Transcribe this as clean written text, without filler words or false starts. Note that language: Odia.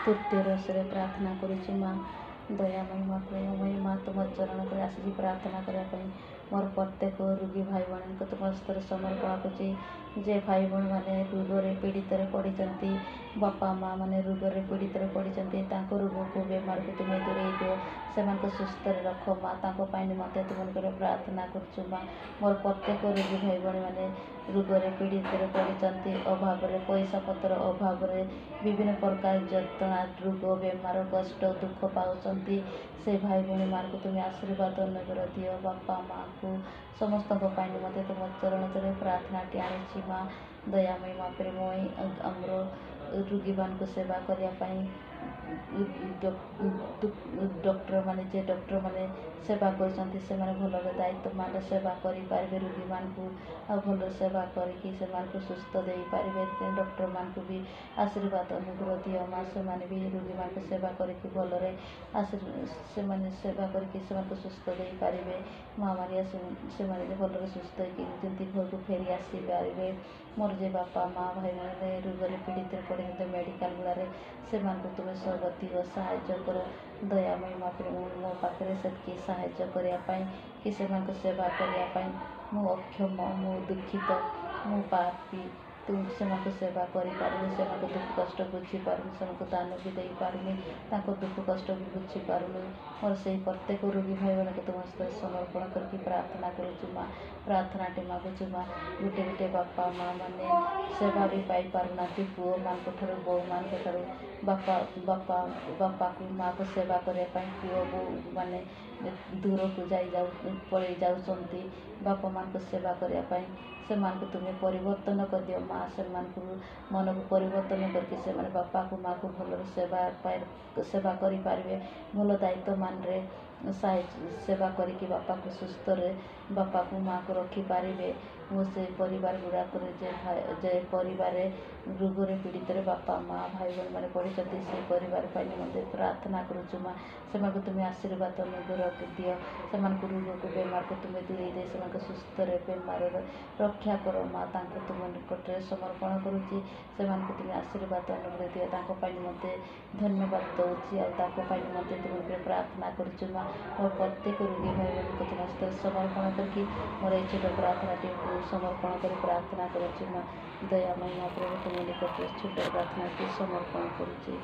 ତୃତୀୟ ରସରେ ପ୍ରାର୍ଥନା କରୁଛି ମା ଦୟାମୟୀ ମା ପ୍ରେମମୟୀ ମା ତୁମ ଚରଣରେ ଆସିଛି ପ୍ରାର୍ଥନା କରିବା ପାଇଁ ମୋର ପ୍ରତ୍ୟେକ ରୋଗୀ ଭାଇ ଭଉଣୀଙ୍କୁ ତୁମ ହସ୍ତରେ ସମର୍ପଣ କରୁଛି। ଯେ ଭାଇ ଭଉଣୀମାନେ ରୋଗରେ ପୀଡ଼ିତରେ ପଡ଼ିଛନ୍ତି, ବାପା ମା ମାନେ ରୋଗରେ ପୀଡ଼ିତରେ ପଡ଼ିଛନ୍ତି, ତାଙ୍କ ରୋଗକୁ ବେମାରକୁ ତୁମେ ଦୂରେଇ ଦିଅ, ସେମାନଙ୍କୁ ସୁସ୍ଥରେ ରଖ ମା। ତାଙ୍କ ପାଇଁ ମୋତେ ତୁମଙ୍କର ପ୍ରାର୍ଥନା କରୁଛୁ ମା। ମୋର ପ୍ରତ୍ୟେକ ରୋଗୀ ଭାଇ ଭଉଣୀମାନେ ରୋଗରେ ପୀଡ଼ିତରେ ପଡ଼ିଛନ୍ତି, ଅଭାବରେ ପଇସା ପତ୍ର ଅଭାବରେ ବିଭିନ୍ନ ପ୍ରକାର ଯନ୍ତ୍ରଣା ରୋଗ ବେମାର କଷ୍ଟ ଦୁଃଖ ପାଉଛନ୍ତି। ସେ ଭାଇ ଭଉଣୀମାନଙ୍କୁ ତୁମେ ଆଶୀର୍ବାଦ ଅନୁଗ୍ରହ ଦିଅ ବାପା ମାଆଙ୍କୁ ସମସ୍ତଙ୍କ ପାଇଁ ମୋତେ ତୁମ ଚରଣରେ ପ୍ରାର୍ଥନାଟି ଆଣିଛି ମା ଦୟାମୟୀ ମା ପ୍ରେମମୟୀ। ଆମର ରୋଗୀମାନଙ୍କୁ ସେବା କରିବା ପାଇଁ ଡକ୍ଟରମାନେ ଯେ ଡକ୍ଟରମାନେ ସେବା କରୁଛନ୍ତି ସେମାନେ ଭଲରେ ଦାୟିତ୍ୱମାନେ ସେବା କରିପାରିବେ ରୋଗୀମାନଙ୍କୁ ଆଉ ଭଲରେ ସେବା କରିକି ସେମାନଙ୍କୁ ସୁସ୍ଥ ଦେଇପାରିବେ। ଡକ୍ଟରମାନଙ୍କୁ ବି ଆଶୀର୍ବାଦ ଅନୁଗ୍ରହ ଦିଅ ମା। ସେମାନେ ବି ରୋଗୀମାନଙ୍କୁ ସେବା କରିକି ଭଲରେ ସେମାନେ ସେବା କରିକି ସେମାନଙ୍କୁ ସୁସ୍ଥ ଦେଇପାରିବେ। ମା ମାରିଆ ସେମାନେ ଭଲରେ ସୁସ୍ଥ ହେଇକି ଯେମିତି ଘରକୁ ଫେରି ଆସିପାରିବେ। ମୋର ଯେ ବାପା ମା ଭାଇମାନେ ରୋଗରେ ପୀଡ଼ିତରେ ପଡ଼ିଛନ୍ତି ମେଡ଼ିକାଲ ଗୁଡ଼ାରେ ସେମାନଙ୍କୁ ତୁମେ ଦିଅ ସାହାଯ୍ୟ କର ଦୟାମୟୀ ମା ପ୍ରେମମୟୀ। ମୋ ପାଖରେ ସେତିକି ସାହାଯ୍ୟ କରିବା ପାଇଁ କି ସେମାନଙ୍କୁ ସେବା କରିବା ପାଇଁ ମୁଁ ଅକ୍ଷମ, ମୁଁ ଦୁଃଖିତ, ମୁଁ ପାପୀ। ସେମାନଙ୍କୁ ସେବା କରିପାରୁନି, ସେମାନଙ୍କ ଦୁଃଖ କଷ୍ଟ ବୁଝିପାରୁନି, ସେମାନଙ୍କୁ ଦାନ ବି ଦେଇପାରୁନି, ତାଙ୍କ ଦୁଃଖ କଷ୍ଟ ବି ବୁଝିପାରୁନି। ମୋର ସେଇ ପ୍ରତ୍ୟେକ ରୋଗୀ ଭାଇମାନଙ୍କୁ ତୁମ ହସ୍ତରେ ସମର୍ପଣ କରିକି ପ୍ରାର୍ଥନା କରୁଛୁ ମା। ପ୍ରାର୍ଥନାଟି ମାଗୁଛୁ ମା। ଗୋଟେ ଗୋଟେ ବାପା ମା ମାନେ ସେବା ବି ପାଇପାରୁନାହାନ୍ତି ପୁଅମାନଙ୍କ ଠାରୁ ବୋଉମାନଙ୍କ ଠାରୁ ବାପାକୁ ମାଆକୁ ସେବା କରିବା ପାଇଁ ପୁଅ ବୋଉ ମାନେ ଦୂରକୁ ପଳେଇ ଯାଉଛନ୍ତି ବାପା ମାଆଙ୍କୁ ସେବା କରିବା ପାଇଁ। ସେମାନଙ୍କୁ ତୁମେ ପରିବର୍ତ୍ତନ କରିଦିଅ ମା। ସେମାନଙ୍କୁ ମନକୁ ପରିବର୍ତ୍ତନ କରିକି ସେମାନେ ବାପାକୁ ମାଆକୁ ଭଲରେ ସେବା କରିପାରିବେ। ଭଲ ଦାୟିତ୍ୱମାନରେ ସେବା କରିକି ବାପାକୁ ସୁସ୍ଥରେ ବାପାକୁ ମାଆକୁ ରଖିପାରିବେ। ମୁଁ ସେ ପରିବାର ଗୁଡ଼ାକରେ ଯେ ପରିବାରରେ ରୋଗରେ ପୀଡ଼ିତରେ ବାପା ମା ଭାଇ ଭଉଣୀମାନେ ପଡ଼ିଛନ୍ତି ସେ ପରିବାର ପାଇଁ ମଧ୍ୟ ପ୍ରାର୍ଥନା କରୁଛୁ ମା। ସେମାନଙ୍କୁ ତୁମେ ଆଶୀର୍ବାଦ ଅନୁଗ୍ରହ ଦିଅ, ସେମାନଙ୍କୁ ରୋଗକୁ ବେମାରକୁ ତୁମେ ଦୂରେଇ ଦେଇ ସେମାନଙ୍କୁ ସୁସ୍ଥରେ ବେମାରରେ ରକ୍ଷା କର ମା। ତାଙ୍କୁ ତୁମ ନିକଟରେ ସମର୍ପଣ କରୁଛି, ସେମାନଙ୍କୁ ତୁମେ ଆଶୀର୍ବାଦ ଅନୁଗ୍ରହ ଦିଅ। ତାଙ୍କ ପାଇଁ ମୋତେ ଧନ୍ୟବାଦ ଦେଉଛି ଆଉ ତାଙ୍କ ପାଇଁ ମୋତେ ତୁମକୁ ପ୍ରାର୍ଥନା କରୁଛୁ ମା। ମୋର ପ୍ରତ୍ୟେକ ରୋଗୀ ଭାଇ ଭଉଣୀଙ୍କୁ ତୁମ ହସ୍ତରେ ସମର୍ପଣ କରିକି ମୋର ଏଇ ଛୋଟ ପ୍ରାର୍ଥନାଟିକୁ ସମର୍ପଣ କରି ପ୍ରାର୍ଥନା କରୁଛି ମା ଦୟାମୟୀ ମା ପ୍ରଭୁ ତୁମ ନିକଟରେ ଛୋଟ ପ୍ରାର୍ଥନାଟି ସମର୍ପଣ କରୁଛି।